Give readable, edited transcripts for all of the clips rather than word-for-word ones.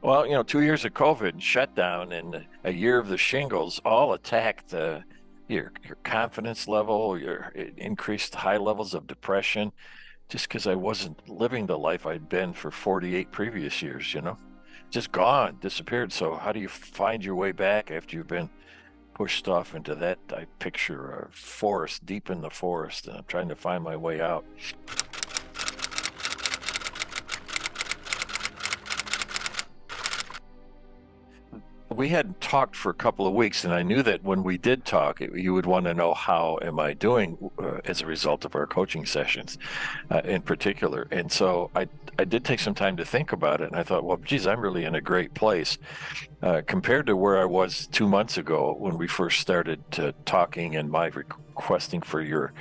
Well, 2 years of COVID shutdown and a year of the shingles all attacked your confidence level, your increased high levels of depression, just because I wasn't living the life I'd been for 48 previous years. Just gone, disappeared. So how do you find your way back after you've been pushed off into that? I picture a forest, deep in the forest, and I'm trying to find my way out. We hadn't talked for a couple of weeks, and I knew that when we did talk, you would want to know how am I doing as a result of our coaching sessions, in particular. And so I did take some time to think about it, and I thought, well, geez, I'm really in a great place compared to where I was 2 months ago when we first started talking and my requesting for your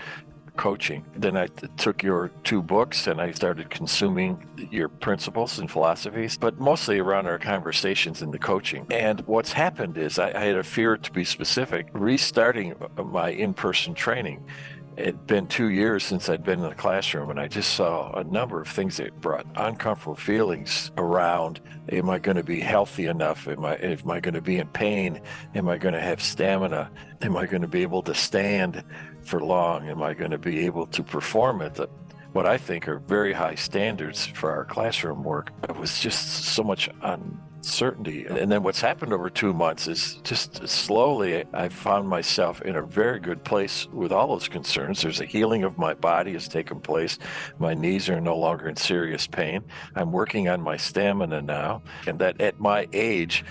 coaching. Then I took your two books and I started consuming your principles and philosophies, but mostly around our conversations in the coaching. And what's happened is I had a fear, to be specific, restarting my in-person training. It'd been 2 years since I'd been in the classroom, and I just saw a number of things that brought uncomfortable feelings around. Am I going to be healthy enough? Am I going to be in pain? Am I going to have stamina? Am I going to be able to stand for long? Am I going to be able to perform at what I think are very high standards for our classroom work? It was just so much uncertainty. And then what's happened over 2 months is just slowly I found myself in a very good place with all those concerns. There's a healing of my body has taken place. My knees are no longer in serious pain. I'm working on my stamina now. And that at my age,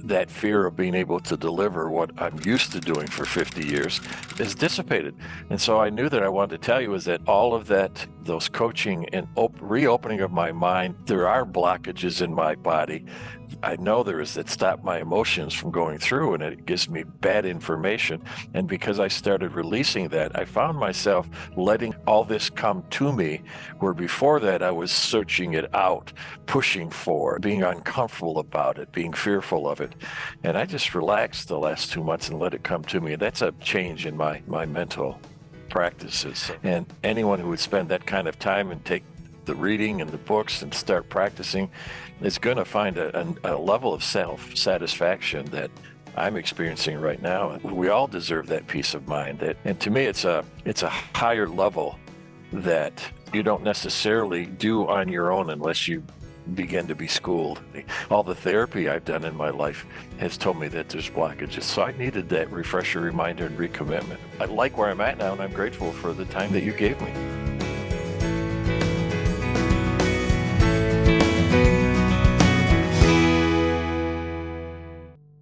that fear of being able to deliver what I'm used to doing for 50 years is dissipated. And so I knew that I wanted to tell you is that all of that, those coaching and reopening of my mind, there are blockages in my body. I know there is that stop my emotions from going through, and it gives me bad information. And because I started releasing that, I found myself letting all this come to me, where before that I was searching it out, pushing for, being uncomfortable about it, being fearful of it. And I just relaxed the last 2 months and let it come to me. And that's a change in my mental practices. And anyone who would spend that kind of time and take the reading and the books and start practicing is going to find a level of self-satisfaction that I'm experiencing right now. We all deserve that peace of mind. And to me, it's a higher level that you don't necessarily do on your own unless you begin to be schooled. All the therapy I've done in my life has told me that there's blockages. So I needed that refresher reminder and recommitment. I like where I'm at now, and I'm grateful for the time that you gave me.